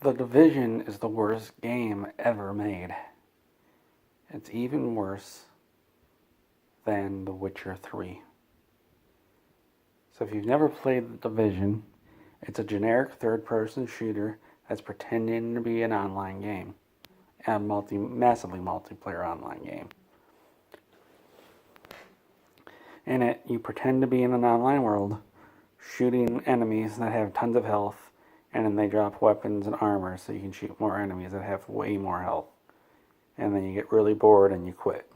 The Division is the worst game ever made. It's even worse than The Witcher 3. So if you've never played The Division, it's a generic third-person shooter that's pretending to be an online game. A massively multiplayer online game. In it, you pretend to be in an online world, shooting enemies that have tons of health, and then they drop weapons and armor so you can shoot more enemies that have way more health. And then you get really bored and you quit.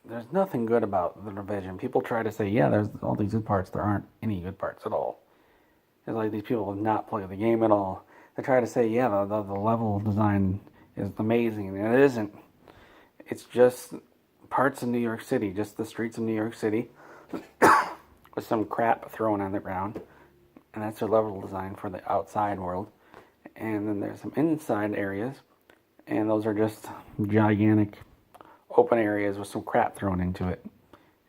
There's nothing good about The Division. People try to say, yeah, there's all these good parts. There aren't any good parts at all. It's like these people have not played the game at all. They try to say, yeah, the level design is amazing, and it isn't. It's just parts of New York City, just the streets of New York City, with some crap thrown on the ground, and that's their level design for the outside world. And then there's some inside areas, and those are just gigantic open areas with some crap thrown into it.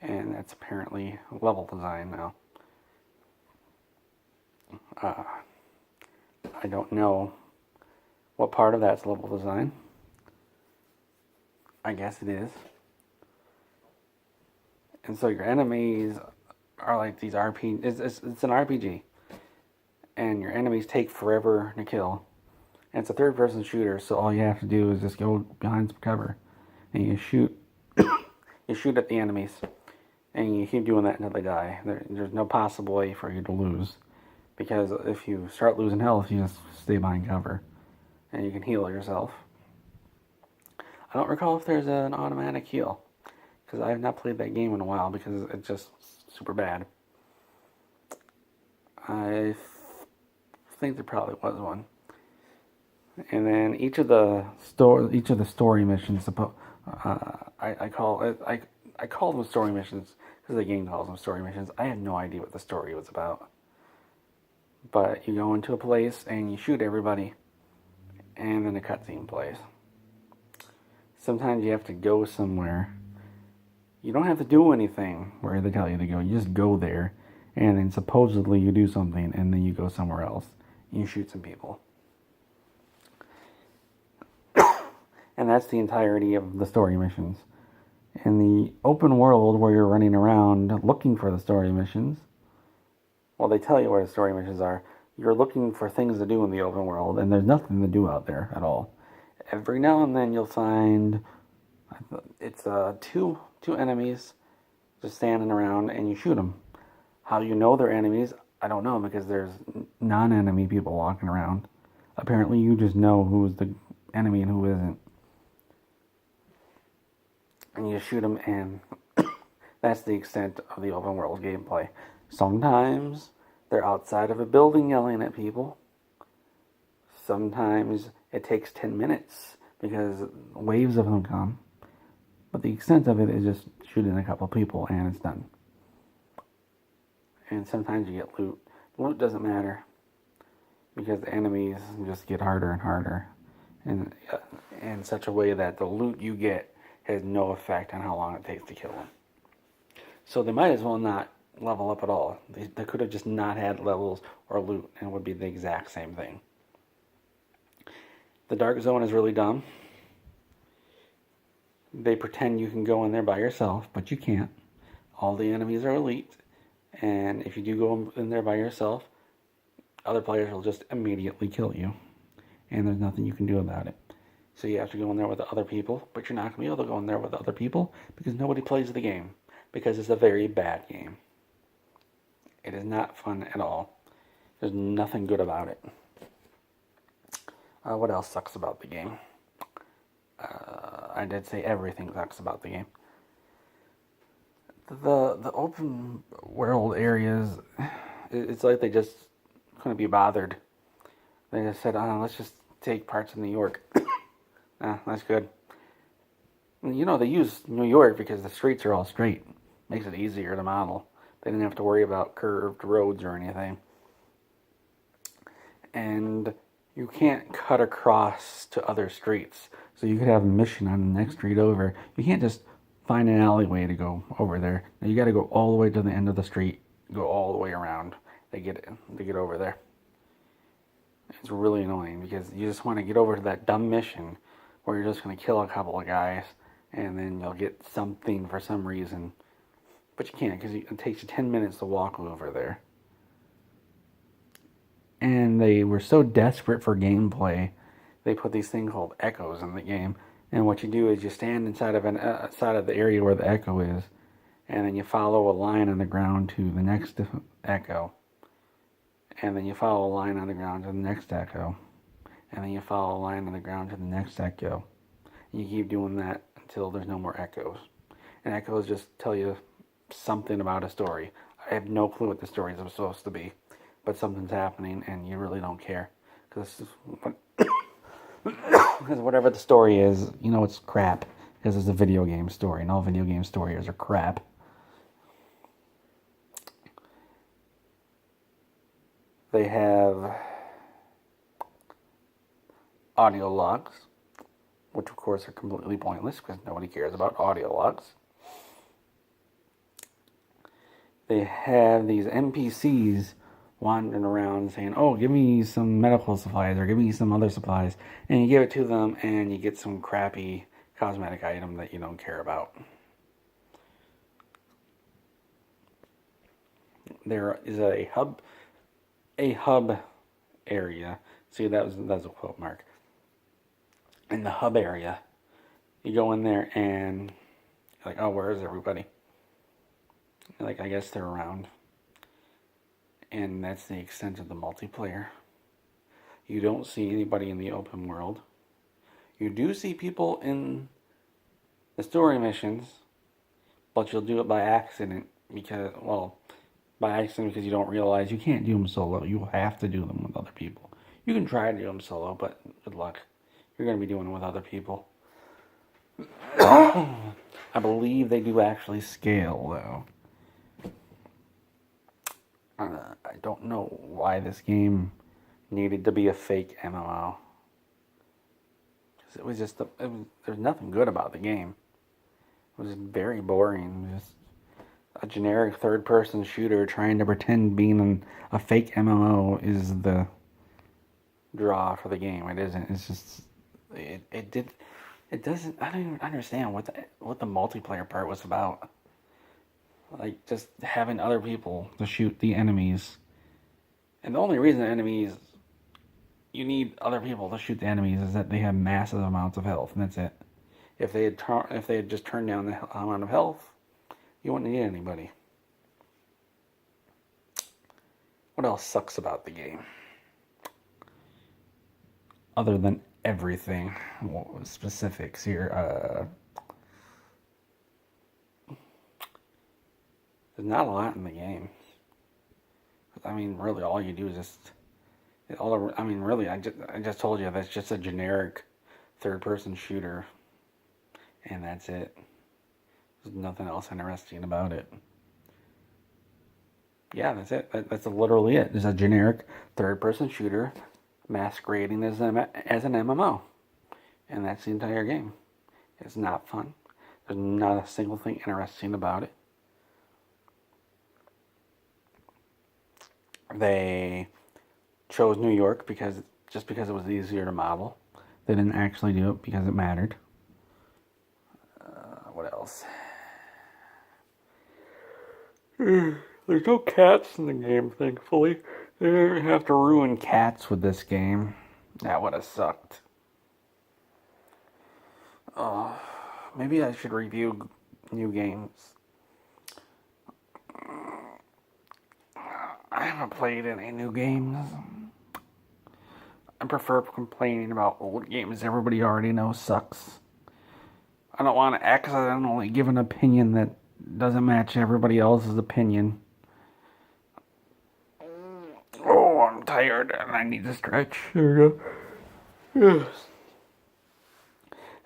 And that's apparently level design now. I don't know what part of that's level design. I guess it is. And so your enemies are like these RPGs. It's an RPG. And your enemies take forever to kill. And it's a third-person shooter, so all you have to do is just go behind some cover. And you shoot you shoot at the enemies. And you keep doing that until they die. There's no possible way for you to lose. Because if you start losing health, you just stay behind cover. And you can heal yourself. I don't recall if there's an automatic heal. Because I have not played that game in a while because it's just super bad. I think there probably was one. And then each of the story missions, I call them story missions because the game calls them story missions. I had no idea what the story was about. But you go into a place and you shoot everybody, and then a cutscene plays. Sometimes you have to go somewhere. You don't have to do anything where they tell you to go. You just go there, and then supposedly you do something, and then you go somewhere else. And you shoot some people. And that's the entirety of the story missions. In the open world where you're running around looking for the story missions, well, they tell you where the story missions are. You're looking for things to do in the open world, and there's nothing to do out there at all. Every now and then you'll find it's two enemies just standing around, and you shoot them. How you know they're enemies, I don't know, because there's non-enemy people walking around. Apparently you just know who's the enemy and who isn't. And you shoot them, and that's the extent of the open world gameplay. Sometimes they're outside of a building yelling at people. Sometimes it takes 10 minutes because waves of them come. But the extent of it is just shooting a couple people and it's done. And sometimes you get loot. Loot doesn't matter because the enemies just get harder and harder in such a way that the loot you get has no effect on how long it takes to kill them. So they might as well not level up at all. They could have just not had levels or loot and it would be the exact same thing. The Dark Zone is really dumb. They pretend you can go in there by yourself, but you can't. All the enemies are elite, and if you do go in there by yourself, other players will just immediately kill you, and there's nothing you can do about it. So you have to go in there with the other people, but you're not going to be able to go in there with other people because nobody plays the game, because it's a very bad game. It is not fun at all. There's nothing good about it. What else sucks about the game? I did say everything sucks about the game. The open world areas, it's like they just couldn't be bothered. They just said, let's just take parts of New York. That's good. You know, they use New York because the streets are all straight. Makes it easier to model. They didn't have to worry about curved roads or anything. And you can't cut across to other streets. So you could have a mission on the next street over. You can't just find an alleyway to go over there. Now you got to go all the way to the end of the street, go all the way around to get over there. It's really annoying because you just want to get over to that dumb mission where you're just going to kill a couple of guys and then you'll get something for some reason. But you can't because it takes you 10 minutes to walk over there. And they were so desperate for gameplay, they put these things called echoes in the game. And what you do is you stand inside of side of the area where the echo is, and then you follow a line on the ground to the next echo. And then you follow a line on the ground to the next echo. And then you follow a line on the ground to the next echo. And you keep doing that until there's no more echoes. And echoes just tell you something about a story. I have no clue what the story is supposed to be, but something's happening and you really don't care. Because whatever the story is, you know it's crap. Because it's a video game story, and all video game stories are crap. They have audio logs, which of course are completely pointless because nobody cares about audio logs. They have these NPCs wandering around saying, oh, give me some medical supplies or give me some other supplies. And you give it to them and you get some crappy cosmetic item that you don't care about. There is a hub area. See, that's a quote mark. In the hub area, you go in there and you're like, oh, where is everybody? Like, I guess they're around. And that's the extent of the multiplayer. You don't see anybody in the open world. You do see people in the story missions, but you'll do it by accident because you don't realize you can't do them solo. You have to do them with other people. You can try to do them solo, but good luck. You're going to be doing them with other people. I believe they do actually scale, though. I don't know why this game needed to be a fake MMO. It was just, there's nothing good about the game. It was very boring. Just a generic third-person shooter trying to pretend being a fake MMO is the draw for the game. It isn't. It's just, it doesn't, I don't even understand what the multiplayer part was about. Like, just having other people to shoot the enemies. And the only reason you need other people to shoot the enemies is that they have massive amounts of health, and that's it. If they had just turned down the amount of health, you wouldn't need anybody. What else sucks about the game? Other than everything. What specifics here? There's not a lot in the game. I mean, really, all you do is just... I just told you that's just a generic third-person shooter. And that's it. There's nothing else interesting about it. Yeah, that's it. That's literally it. It's a generic third-person shooter masquerading as an MMO. And that's the entire game. It's not fun. There's not a single thing interesting about it. They chose New York because it was easier to model. They didn't actually do it because it mattered. What else? There's no cats in the game, thankfully. They didn't have to ruin cats with this game. That would have sucked. Maybe I should review new games. I haven't played any new games. I prefer complaining about old games everybody already knows sucks. I don't want to accidentally give an opinion that doesn't match everybody else's opinion. Oh, I'm tired and I need to stretch. There we go.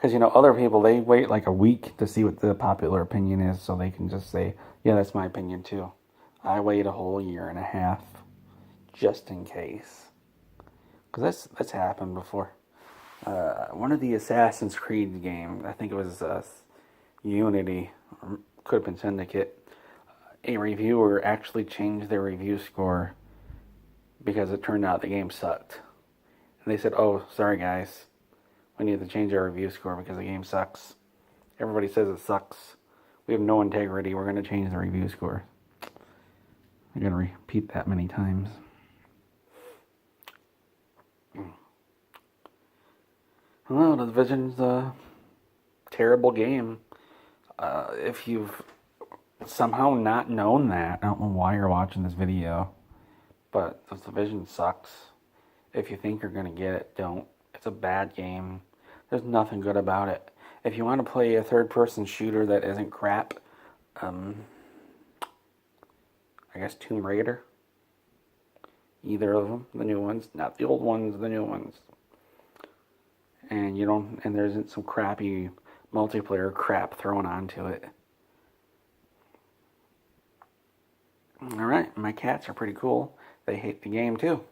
Because, other people, they wait like a week to see what the popular opinion is so they can just say, yeah, that's my opinion too. I wait a whole year and a half just in case. Because that's happened before. One of the Assassin's Creed games, I think it was Unity, or could have been Syndicate, a reviewer actually changed their review score because it turned out the game sucked. And they said, oh, sorry guys, we need to change our review score because the game sucks. Everybody says it sucks. We have no integrity. We're going to change the review score. I'm going to repeat that many times. Well, The Division's a terrible game. If you've somehow not known that, I don't know why you're watching this video, but The Division sucks. If you think you're going to get it, don't. It's a bad game. There's nothing good about it. If you want to play a third-person shooter that isn't crap, I guess Tomb Raider. Either of them, the new ones, not the old ones, the new ones. And there isn't some crappy multiplayer crap thrown onto it. Alright, my cats are pretty cool. They hate the game too.